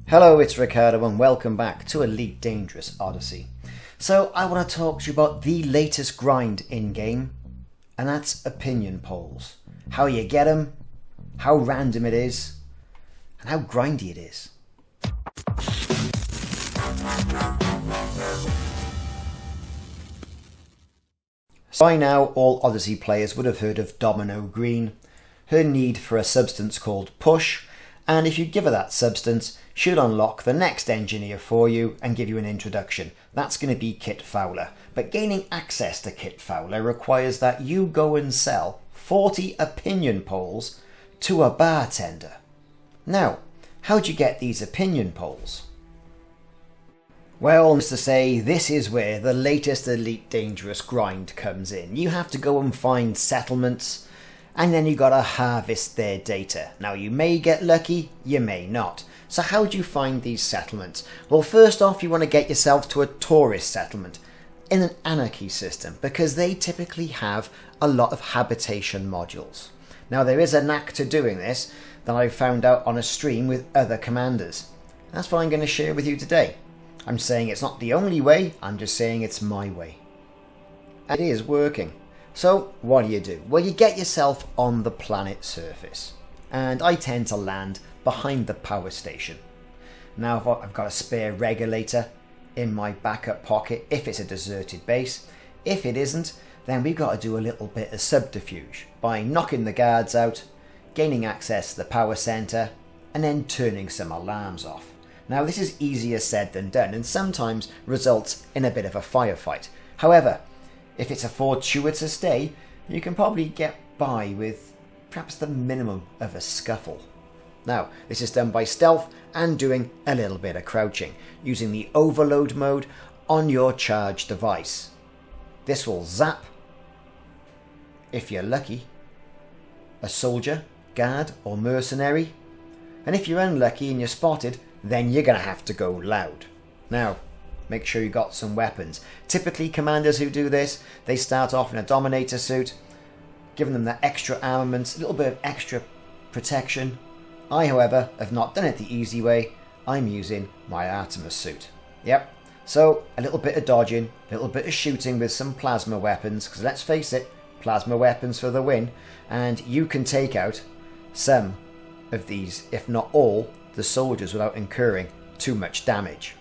Hello, it's Ricardo and welcome back to Elite Dangerous Odyssey. So I want to talk to you about the latest grind in-game, and that's opinion polls. How you get them, how random it is, and how grindy it is. By now, all Odyssey players would have heard of Domino Green, her need for a substance called Push, and if you give her that substance, she'll unlock the next engineer for you and give you an introduction. That's going to be Kit Fowler. But gaining access to Kit Fowler requires that you go and sell 40 opinion polls to a bartender. Now, how'd you get these opinion polls? Well, to say, this is where the latest Elite Dangerous grind comes in. You have to go and find settlements, and then you gotta harvest their data. Now, you may get lucky, you may not. So how do you find these settlements? Well, first off, you want to get yourself to a tourist settlement in an anarchy system, because they typically have a lot of habitation modules. Now, there is a knack to doing this that I found out on a stream with other commanders. That's what I'm going to share with you today. I'm saying it's not the only way, I'm just saying it's my way. And it is working. So what do? Well, you get yourself on the planet surface. And I tend to land behind the power station. Now I've got a spare regulator in my backup pocket if it's a deserted base. If it isn't, then we've got to do a little bit of subterfuge by knocking the guards out, gaining access to the power center, and then turning some alarms off. Now, this is easier said than done and sometimes results in a bit of a firefight. However, if it's a fortuitous day, you can probably get by with perhaps the minimum of a scuffle. Now, this is done by stealth and doing a little bit of crouching, using the overload mode on your charge device. This will zap, if you're lucky, a soldier, guard or mercenary, and if you're unlucky and you're spotted, then you're going to have to go loud. Now, make sure you got some weapons. Typically, commanders who do this, they start off in a Dominator suit, giving them that extra armaments, a little bit of extra protection. I, however, have not done it the easy way. I'm using my Artemis suit. Yep, so a little bit of dodging, a little bit of shooting with some plasma weapons, because let's face it, plasma weapons for the win, and you can take out some of these, if not all, the soldiers without incurring too much damage.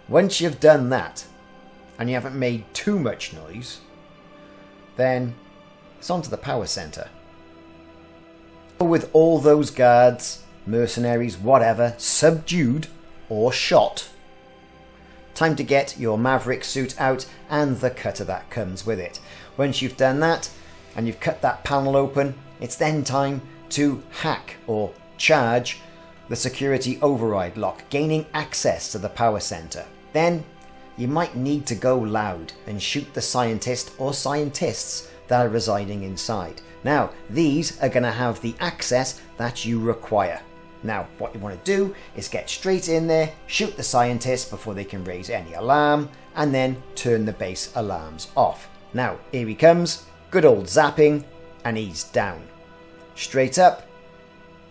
Once you've done that, and you haven't made too much noise, then it's on to the power center. With all those guards, mercenaries, whatever, subdued or shot, time to get your Maverick suit out and the cutter that comes with it. Once you've done that, and you've cut that panel open, it's then time to hack or charge the security override lock, gaining access to the power center. Then you might need to go loud and shoot the scientist or scientists that are residing inside. Now, these are going to have the access that you require. Now, what you want to do is get straight in there, shoot the scientists before they can raise any alarm, and then turn the base alarms off. Now, here he comes, good old zapping, and he's down. Straight up,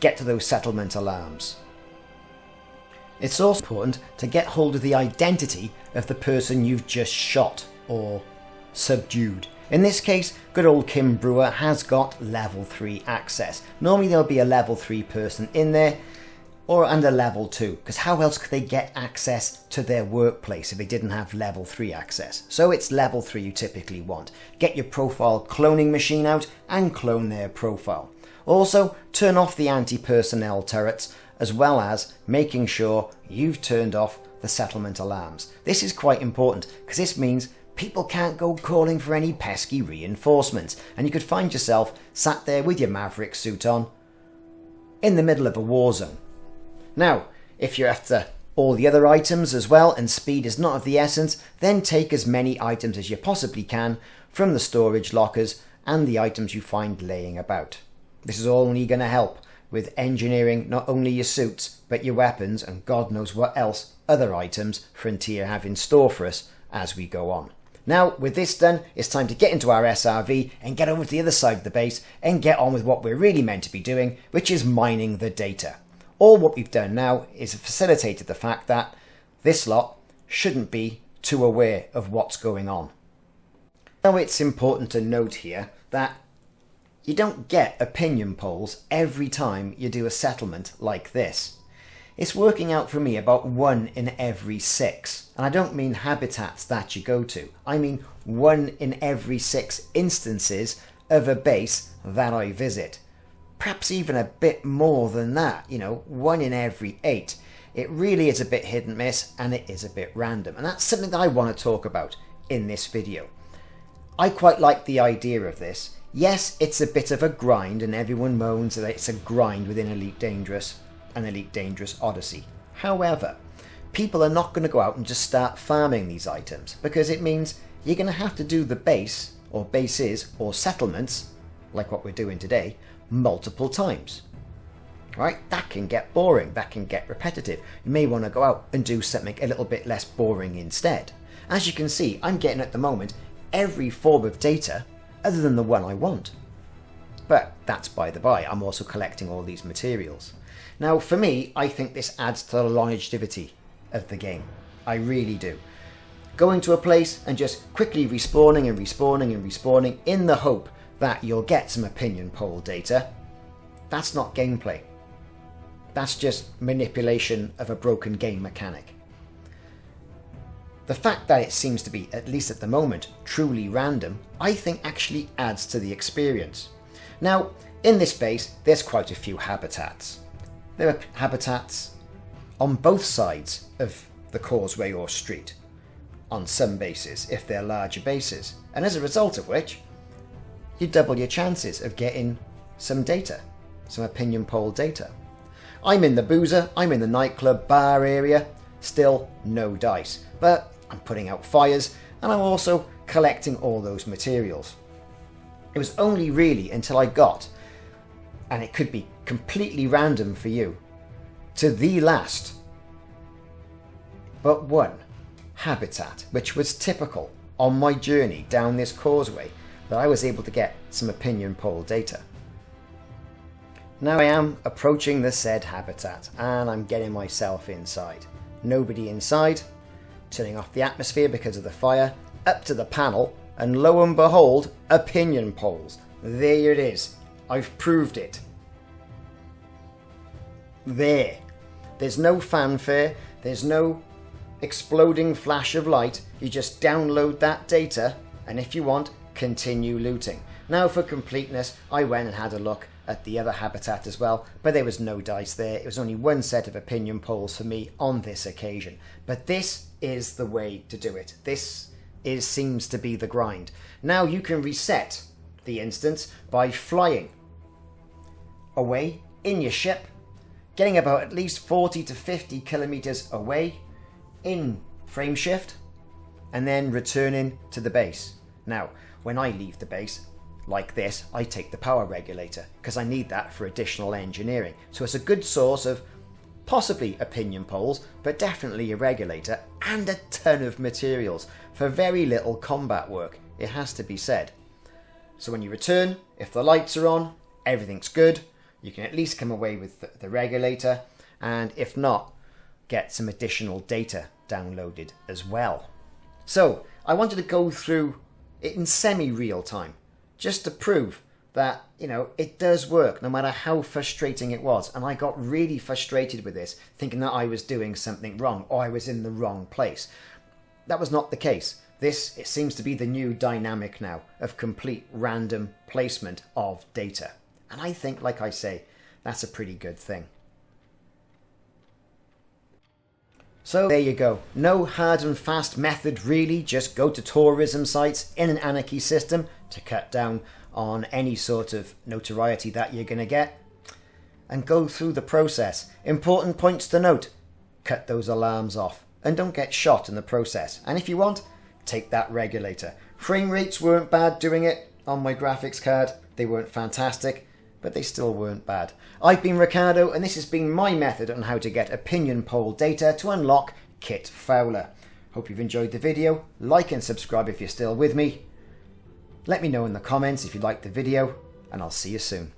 get to those settlement alarms. It's also important to get hold of the identity of the person you've just shot or subdued. In this case, good old Kim Brewer has got level 3 access. Normally there'll be a level 3 person in there, or under level 2, because how else could they get access to their workplace if they didn't have level 3 access? So it's level 3 you typically want. Get your profile cloning machine out and clone their profile. Also, turn off the anti-personnel turrets, as well as making sure you've turned off the settlement alarms. This is quite important, because this means people can't go calling for any pesky reinforcements, and you could find yourself sat there with your Maverick suit on, in the middle of a war zone. Now, if you're after all the other items as well, and speed is not of the essence, then take as many items as you possibly can from the storage lockers and the items you find laying about. This is only going to help with engineering not only your suits, but your weapons and God knows what else other items Frontier have in store for us as we go on. Now, with this done, it's time to get into our SRV and get over to the other side of the base and get on with what we're really meant to be doing, which is mining the data. All what we've done now is facilitated the fact that this lot shouldn't be too aware of what's going on. Now it's important to note here that you don't get opinion polls every time you do a settlement like this. It's working out for me about 1 in every 6. And I don't mean habitats that you go to. I mean 1 in every 6 instances of a base that I visit. Perhaps even a bit more than that, 1 in every 8. It really is a bit hit and miss, and it is a bit random. And that's something that I want to talk about in this video. I quite like the idea of this. Yes, it's a bit of a grind, and everyone moans that it's a grind within Elite Dangerous and Elite Dangerous Odyssey. However, people are not going to go out and just start farming these items, because it means you're going to have to do the base, or bases, or settlements, like what we're doing today, multiple times. Right? That can get boring, that can get repetitive. You may want to go out and do something a little bit less boring instead. As you can see, I'm getting at the moment every form of data other than the one I want. But that's by the by, I'm also collecting all these materials. Now for me, I think this adds to the longevity of the game. I really do. Going to a place and just quickly respawning and respawning and respawning in the hope that you'll get some opinion poll data, that's not gameplay. That's just manipulation of a broken game mechanic. The fact that it seems to be, at least at the moment, truly random, I think actually adds to the experience. Now, in this base, there's quite a few habitats. There are habitats on both sides of the causeway or street, on some bases, if they're larger bases, and as a result of which, you double your chances of getting some data, some opinion poll data. I'm in the boozer, I'm in the nightclub bar area, still no dice, but I'm putting out fires and I'm also collecting all those materials. It was only really until I got, and it could be completely random for you, to the last but one habitat, which was typical on my journey down this causeway, that I was able to get some opinion poll data. Now I am approaching the said habitat and I'm getting myself inside. Nobody inside, turning off the atmosphere because of the fire, up to the panel, and lo and behold, opinion polls. There it is. I've proved it. There. There's no fanfare, there's no exploding flash of light. You just download that data and if you want, continue looting. Now for completeness, I went and had a look at the other habitat as well, but there was no dice there. It was only one set of opinion polls for me on this occasion. But this is the way to do it. Seems to be the grind. Now you can reset the instance by flying away in your ship, getting about at least 40 to 50 kilometers away in frame shift, and then returning to the base. Now, when I leave the base, like this, I take the power regulator because I need that for additional engineering. So it's a good source of possibly opinion polls, but definitely a regulator and a ton of materials for very little combat work, it has to be said. So when you return, if the lights are on, everything's good. You can at least come away with the regulator, and if not, get some additional data downloaded as well. So I wanted to go through it in semi-real time, just to prove that, it does work no matter how frustrating it was. And I got really frustrated with this, thinking that I was doing something wrong or I was in the wrong place. That was not the case. It seems to be the new dynamic now of complete random placement of data. And I think, like I say, that's a pretty good thing. So there you go. No hard and fast method really, just go to tourism sites in an anarchy system to cut down on any sort of notoriety that you're going to get and go through the process. Important points to note: cut those alarms off and don't get shot in the process. And if you want, take that regulator. Frame rates weren't bad doing it on my graphics card. They weren't fantastic, but they still weren't bad. I've been Ricardo, and this has been my method on how to get opinion poll data to unlock Kit Fowler. Hope you've enjoyed the video. Like and subscribe if you're still with me. Let me know in the comments if you liked the video, and I'll see you soon.